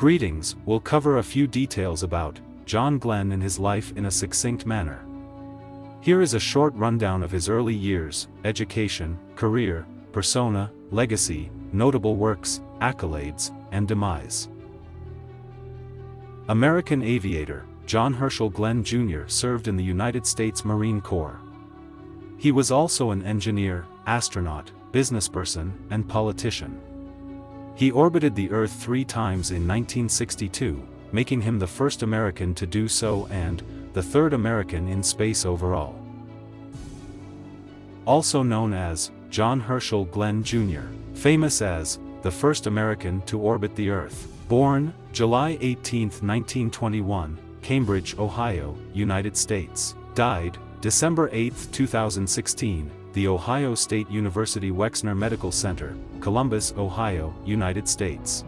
Greetings, we'll cover a few details about John Glenn and his life in a succinct manner. Here is a short rundown of his early years, education, career, persona, legacy, notable works, accolades, and demise. American aviator, John Herschel Glenn Jr. served in the United States Marine Corps. He was also an engineer, astronaut, businessperson, and politician. He orbited the Earth 3 times in 1962, making him the first American to do so and the third American in space overall. Also known as John Herschel Glenn Jr., famous as the first American to orbit the Earth. Born July 18, 1921, Cambridge, Ohio, United States. Died December 8, 2016, The Ohio State University Wexner Medical Center, Columbus, Ohio, United States.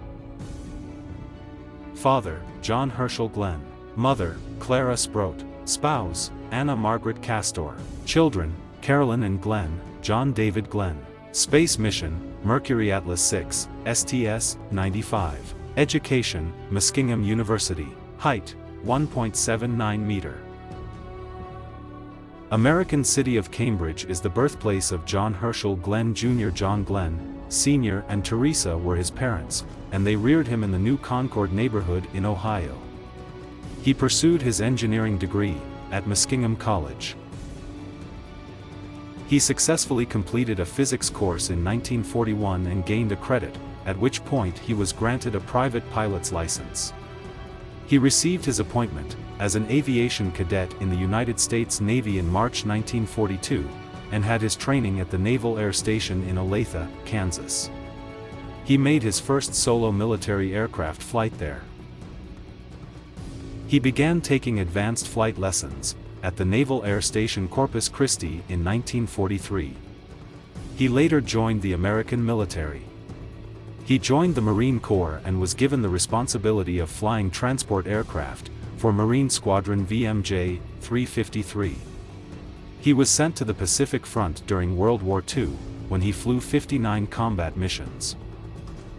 Father, John Herschel Glenn. Mother, Clara Sproat. Spouse, Anna Margaret Castor. Children, Carolyn and Glenn, John David Glenn. Space mission, Mercury Atlas 6, STS-95. Education, Muskingum University. Height, 1.79 meter. American city of Cambridge is the birthplace of John Herschel Glenn Jr. John Glenn, Sr. and Teresa were his parents, and they reared him in the New Concord neighborhood in Ohio. He pursued his engineering degree at Muskingum College. He successfully completed a physics course in 1941 and gained a credit, at which point he was granted a private pilot's license. He received his appointment as an aviation cadet in the United States Navy in March 1942, and had his training at the Naval Air Station in Olathe, Kansas. He made his first solo military aircraft flight there. He began taking advanced flight lessons at the Naval Air Station Corpus Christi in 1943. He later joined the American military. He joined the Marine Corps and was given the responsibility of flying transport aircraft for Marine Squadron VMJ 353. He was sent to the Pacific Front during World War II, when he flew 59 combat missions.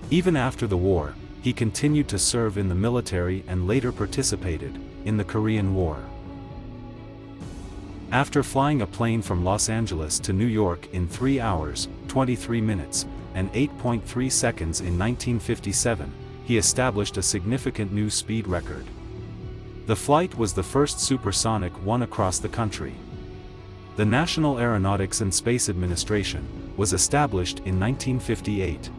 Even after the war, he continued to serve in the military and later participated in the Korean War. After flying a plane from Los Angeles to New York in 3 hours, 23 minutes, and 8.3 seconds in 1957, he established a significant new speed record. The flight was the first supersonic one across the country. The National Aeronautics and Space Administration was established in 1958.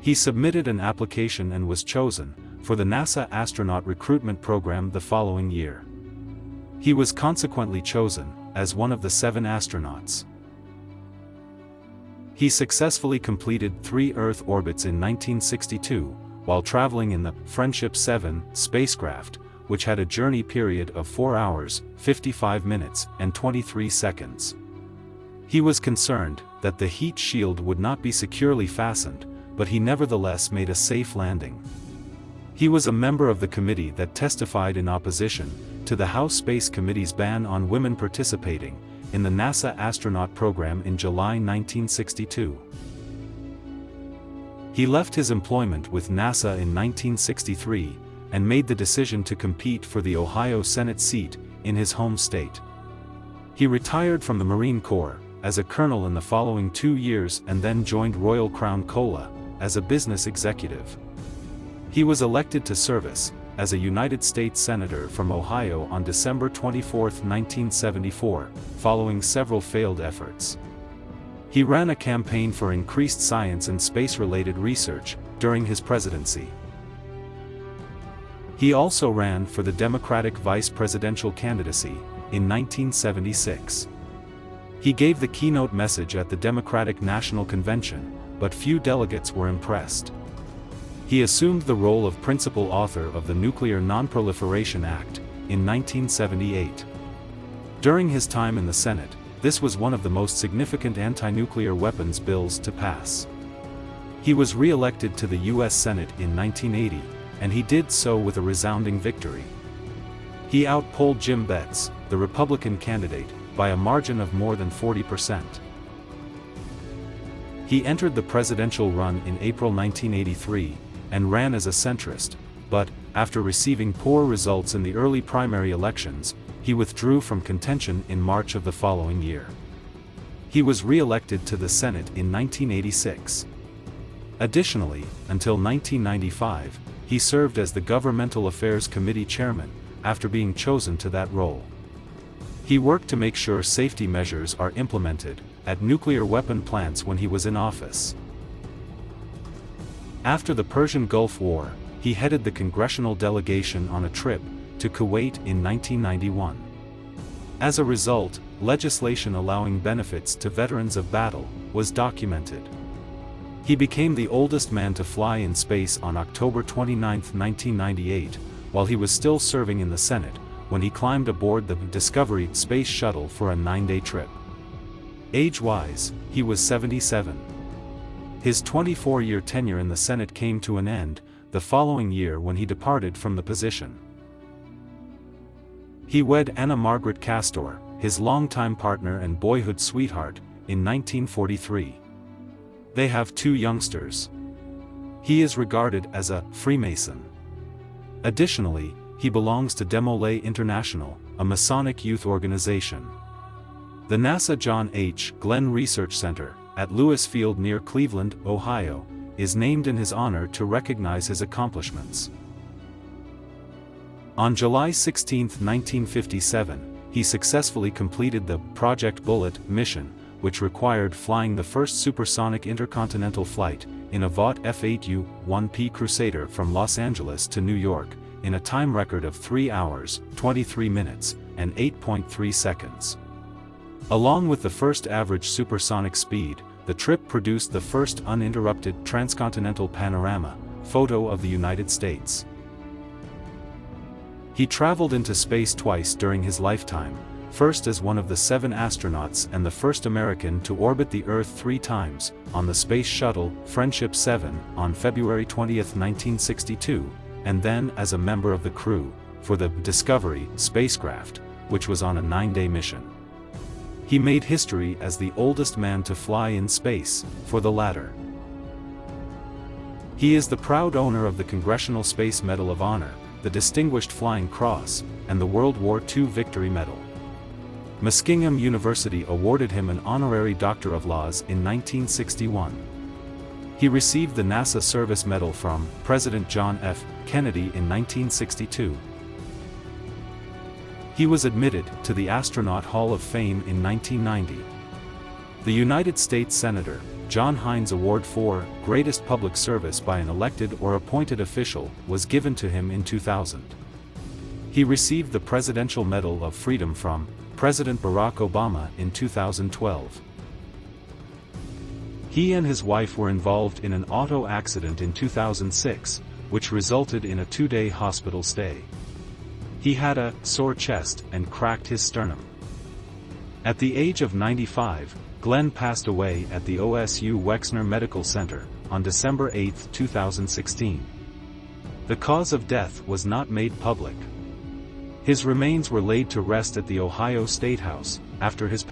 He submitted an application and was chosen for the NASA astronaut recruitment program the following year. He was consequently chosen as one of the 7 astronauts. He successfully completed 3 Earth orbits in 1962, while traveling in the Friendship 7 spacecraft, which had a journey period of 4 hours, 55 minutes, and 23 seconds. He was concerned that the heat shield would not be securely fastened, but he nevertheless made a safe landing. He was a member of the committee that testified in opposition to the House Space Committee's ban on women participating in the NASA astronaut program in July 1962. He left his employment with NASA in 1963, and made the decision to compete for the Ohio Senate seat in his home state. He retired from the Marine Corps as a colonel in the following 2 years and then joined Royal Crown Cola as a business executive. He was elected to service as a United States Senator from Ohio on December 24, 1974, following several failed efforts. He ran a campaign for increased science and space-related research during his presidency. He also ran for the Democratic vice presidential candidacy in 1976. He gave the keynote message at the Democratic National Convention, but few delegates were impressed. He assumed the role of principal author of the Nuclear Non-Proliferation Act in 1978. During his time in the Senate, this was one of the most significant anti-nuclear weapons bills to pass. He was re-elected to the U.S. Senate in 1980, and he did so with a resounding victory. He outpolled Jim Betts, the Republican candidate, by a margin of more than 40%. He entered the presidential run in April 1983, and ran as a centrist, but, after receiving poor results in the early primary elections, he withdrew from contention in March of the following year. He was re-elected to the Senate in 1986. Additionally, until 1995, he served as the Governmental Affairs Committee chairman, after being chosen to that role. He worked to make sure safety measures are implemented at nuclear weapon plants when he was in office. After the Persian Gulf War, he headed the congressional delegation on a trip to Kuwait in 1991. As a result, legislation allowing benefits to veterans of battle was documented. He became the oldest man to fly in space on October 29, 1998, while he was still serving in the Senate, when he climbed aboard the Discovery space shuttle for a 9-day trip. Age-wise, he was 77. His 24-year tenure in the Senate came to an end the following year when he departed from the position. He wed Anna Margaret Castor, his longtime partner and boyhood sweetheart, in 1943. They have 2 youngsters. He is regarded as a Freemason. Additionally, he belongs to Demolay International, a Masonic youth organization. The NASA John H. Glenn Research Center, at Lewis Field near Cleveland, Ohio, is named in his honor to recognize his accomplishments. On July 16, 1957, he successfully completed the Project Bullet mission, which required flying the first supersonic intercontinental flight in a Vought F-8U-1P Crusader from Los Angeles to New York, in a time record of 3 hours, 23 minutes, and 8.3 seconds. Along with the first average supersonic speed, the trip produced the first uninterrupted transcontinental panorama photo of the United States. He traveled into space twice during his lifetime, first as one of the 7 astronauts and the first American to orbit the Earth 3 times, on the Space Shuttle Friendship 7 on February 20, 1962, and then as a member of the crew for the Discovery spacecraft, which was on a 9-day mission. He made history as the oldest man to fly in space, for the latter. He is the proud owner of the Congressional Space Medal of Honor, the Distinguished Flying Cross, and the World War II Victory Medal. Muskingum University awarded him an honorary Doctor of Laws in 1961. He received the NASA Service Medal from President John F. Kennedy in 1962. He was admitted to the Astronaut Hall of Fame in 1990. The United States Senator John Heinz Award for Greatest Public Service by an elected or appointed official was given to him in 2000. He received the Presidential Medal of Freedom from President Barack Obama in 2012. He and his wife were involved in an auto accident in 2006, which resulted in a 2-day hospital stay. He had a sore chest and cracked his sternum. At the age of 95, Glenn passed away at the OSU Wexner Medical Center on December 8, 2016. The cause of death was not made public. His remains were laid to rest at the Ohio State House after his